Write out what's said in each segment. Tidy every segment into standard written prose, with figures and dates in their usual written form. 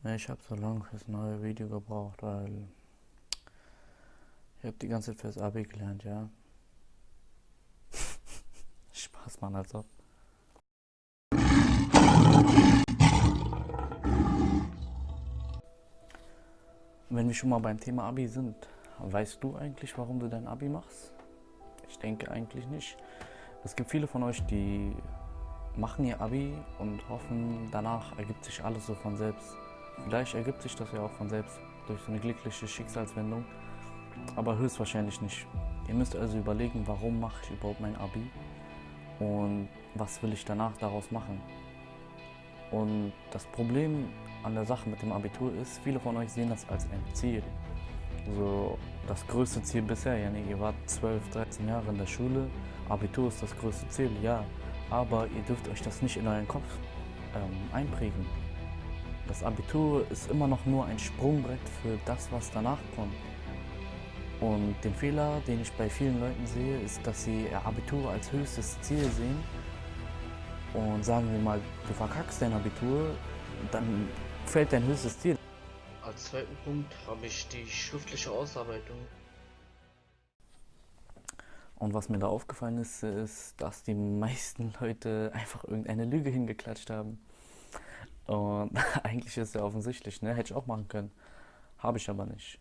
Ja, ich habe so lange fürs neue Video gebraucht, weil ich habe die ganze Zeit fürs Abi gelernt, ja. Spaß, Mann, als ob. Wenn wir schon mal beim Thema Abi sind, weißt du eigentlich, warum du dein Abi machst? Ich denke eigentlich nicht. Es gibt viele von euch, die machen ihr Abi und hoffen, danach ergibt sich alles so von selbst. Vielleicht ergibt sich das ja auch von selbst durch so eine glückliche Schicksalswendung, aber höchstwahrscheinlich nicht. Ihr müsst also überlegen, warum mache ich überhaupt mein Abi und was will ich danach daraus machen. Und das Problem an der Sache mit dem Abitur ist, viele von euch sehen das als ein Ziel. So das größte Ziel bisher, ja, ihr wart 12, 13 Jahre in der Schule, Abitur ist das größte Ziel, ja. Aber ihr dürft euch das nicht in euren Kopf einprägen. Das Abitur ist immer noch nur ein Sprungbrett für das, was danach kommt. Und den Fehler, den ich bei vielen Leuten sehe, ist, dass sie ihr Abitur als höchstes Ziel sehen. Und sagen wir mal, du verkackst dein Abitur, dann fällt dein höchstes Ziel. Als zweiten Punkt habe ich die schriftliche Ausarbeitung. Und was mir da aufgefallen ist, dass die meisten Leute einfach irgendeine Lüge hingeklatscht haben. Und eigentlich ist ja offensichtlich, ne? Hätte ich auch machen können. Habe ich aber nicht.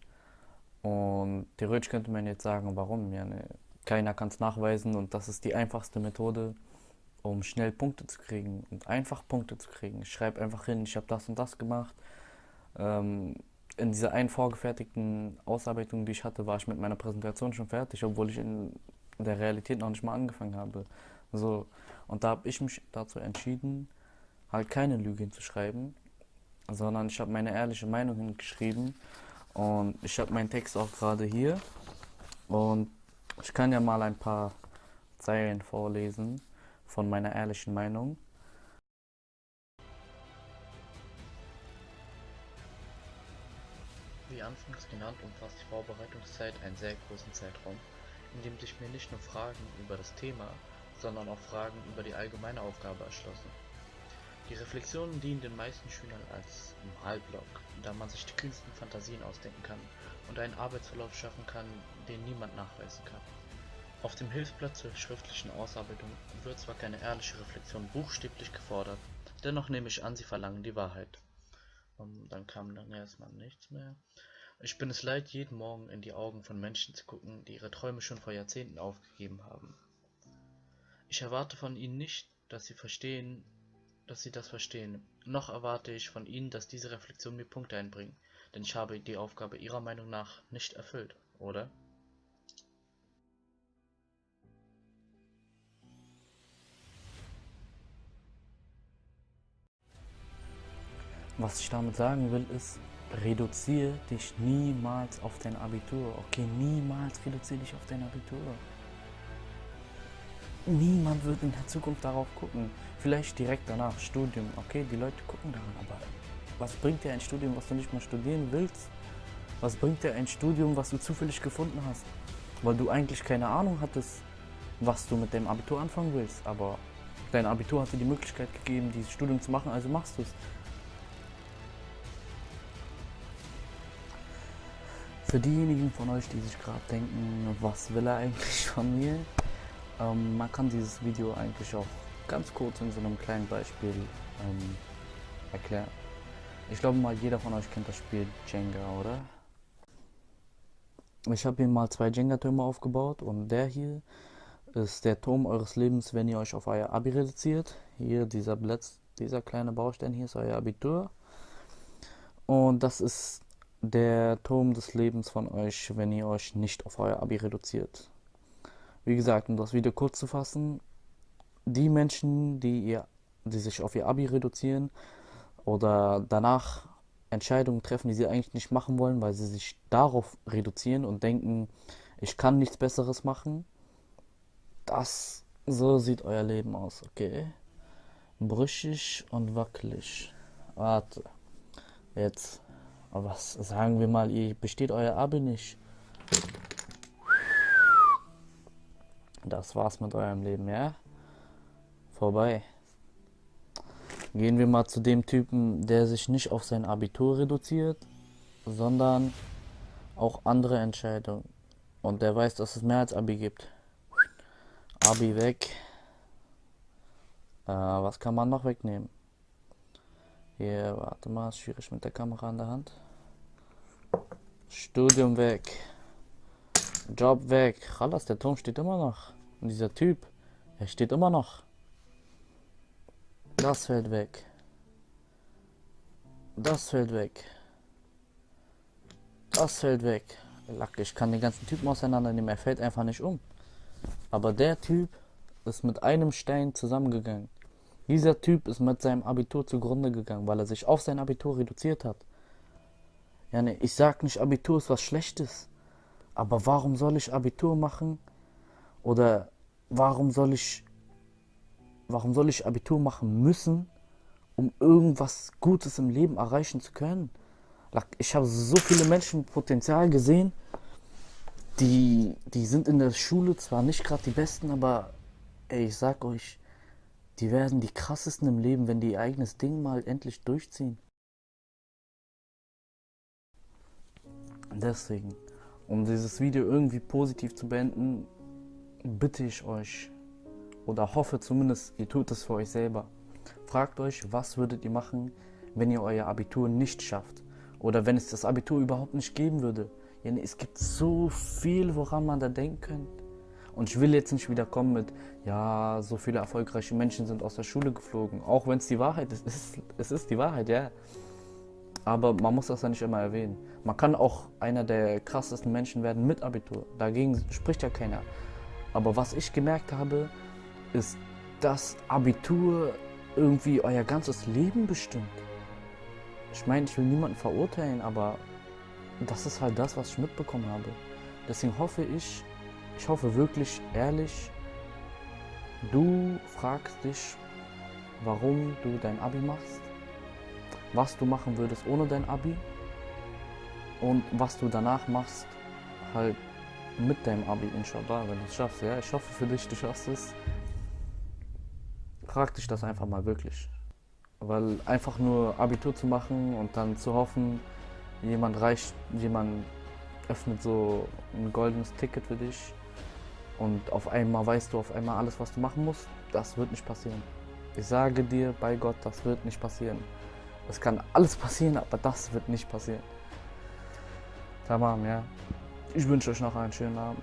Und theoretisch könnte man jetzt sagen, warum? Ja, ne? Keiner kann es nachweisen und das ist die einfachste Methode, um schnell Punkte zu kriegen und einfach Punkte zu kriegen. Ich schreibe einfach hin, ich habe das und das gemacht. Ähm, in dieser einen vorgefertigten Ausarbeitung, die ich hatte, war ich mit meiner Präsentation schon fertig, obwohl ich in der Realität noch nicht mal angefangen habe. So, und da habe ich mich dazu entschieden, halt keine Lüge hinzuschreiben, sondern ich habe meine ehrliche Meinung hingeschrieben und ich habe meinen Text auch gerade hier und ich kann ja mal ein paar Zeilen vorlesen von meiner ehrlichen Meinung. Wie anfangs genannt, umfasst die Vorbereitungszeit einen sehr großen Zeitraum, in dem sich mir nicht nur Fragen über das Thema, sondern auch Fragen über die allgemeine Aufgabe erschlossen. Die Reflexionen dienen den meisten Schülern als Malblock, da man sich die kühnsten Fantasien ausdenken kann und einen Arbeitsverlauf schaffen kann, den niemand nachweisen kann. Auf dem Hilfsblatt zur schriftlichen Ausarbeitung wird zwar keine ehrliche Reflexion buchstäblich gefordert, dennoch nehme ich an, sie verlangen die Wahrheit. Dann kam dann erstmal nichts mehr. Ich bin es leid, jeden Morgen in die Augen von Menschen zu gucken, die ihre Träume schon vor Jahrzehnten aufgegeben haben. Ich erwarte von ihnen nicht, dass sie das verstehen. Noch erwarte ich von ihnen, dass diese Reflexion mir Punkte einbringen, denn ich habe die Aufgabe ihrer Meinung nach nicht erfüllt, oder? Was ich damit sagen will, ist, reduziere dich niemals auf dein Abitur. Okay, niemals reduziere dich auf dein Abitur. Niemand wird in der Zukunft darauf gucken. Vielleicht direkt danach, Studium. Okay, die Leute gucken daran, aber was bringt dir ein Studium, was du nicht mal studieren willst? Was bringt dir ein Studium, was du zufällig gefunden hast? Weil du eigentlich keine Ahnung hattest, was du mit deinem Abitur anfangen willst. Aber dein Abitur hat dir die Möglichkeit gegeben, dieses Studium zu machen, also machst du es. Für diejenigen von euch, die sich gerade denken, was will er eigentlich von mir? Man kann dieses Video eigentlich auch ganz kurz in so einem kleinen Beispiel erklären. Ich glaube mal, jeder von euch kennt das Spiel Jenga, oder? Ich habe hier mal zwei Jenga-Türme aufgebaut und der hier ist der Turm eures Lebens, wenn ihr euch auf euer Abi reduziert. Hier dieser kleine Baustein hier ist euer Abitur. Und das ist der Turm des Lebens von euch, wenn ihr euch nicht auf euer Abi reduziert. Wie gesagt, um das Video kurz zu fassen, die Menschen, die sich auf ihr Abi reduzieren oder danach Entscheidungen treffen, die sie eigentlich nicht machen wollen, weil sie sich darauf reduzieren und denken, ich kann nichts Besseres machen, so sieht euer Leben aus, okay? Brüchig und wackelig. Warte, jetzt. Aber was sagen wir mal, ihr besteht euer Abi nicht. Das war's mit eurem Leben, ja? Vorbei. Gehen wir mal zu dem Typen, der sich nicht auf sein Abitur reduziert, sondern auch andere Entscheidungen. Und der weiß, dass es mehr als Abi gibt. Abi weg. Was kann man noch wegnehmen? Hier, warte mal, ist schwierig mit der Kamera in der Hand. Studium weg. Job weg. Khalas, der Turm steht immer noch. Und dieser Typ, er steht immer noch. Das fällt weg. Das fällt weg. Das fällt weg. Lack, ich kann den ganzen Typen auseinandernehmen, er fällt einfach nicht um. Aber der Typ ist mit einem Stein zusammengegangen. Dieser Typ ist mit seinem Abitur zugrunde gegangen, weil er sich auf sein Abitur reduziert hat. Ja, ne, ich sag nicht, Abitur ist was Schlechtes. Aber warum soll ich Abitur machen? Oder warum soll ich Abitur machen müssen, um irgendwas Gutes im Leben erreichen zu können? Ich habe so viele Menschen mit Potenzial gesehen, die sind in der Schule zwar nicht gerade die Besten, aber ey, ich sag euch, die werden die krassesten im Leben, wenn die ihr eigenes Ding mal endlich durchziehen. Deswegen, um dieses Video irgendwie positiv zu beenden, bitte ich euch, oder hoffe zumindest, ihr tut es für euch selber. Fragt euch, was würdet ihr machen, wenn ihr euer Abitur nicht schafft? Oder wenn es das Abitur überhaupt nicht geben würde. Ja, es gibt so viel, woran man da denken könnte. Und ich will jetzt nicht wieder kommen mit, ja, so viele erfolgreiche Menschen sind aus der Schule geflogen. Auch wenn es die Wahrheit ist. Es ist die Wahrheit, ja. Aber man muss das ja nicht immer erwähnen. Man kann auch einer der krassesten Menschen werden mit Abitur. Dagegen spricht ja keiner. Aber was ich gemerkt habe, ist, dass Abitur irgendwie euer ganzes Leben bestimmt. Ich meine, ich will niemanden verurteilen, aber das ist halt das, was ich mitbekommen habe. Deswegen hoffe ich hoffe wirklich ehrlich, du fragst dich, warum du dein Abi machst, was du machen würdest ohne dein Abi und was du danach machst, halt mit deinem Abi, inshallah, wenn du es schaffst. Ja, ich hoffe für dich, du schaffst es. Frag dich das einfach mal wirklich. Weil einfach nur Abitur zu machen und dann zu hoffen, jemand öffnet so ein goldenes Ticket für dich und auf einmal weißt du auf einmal alles, was du machen musst, das wird nicht passieren. Ich sage dir, bei Gott, das wird nicht passieren. Es kann alles passieren, aber das wird nicht passieren. Tamam, ja. Ich wünsche euch noch einen schönen Abend.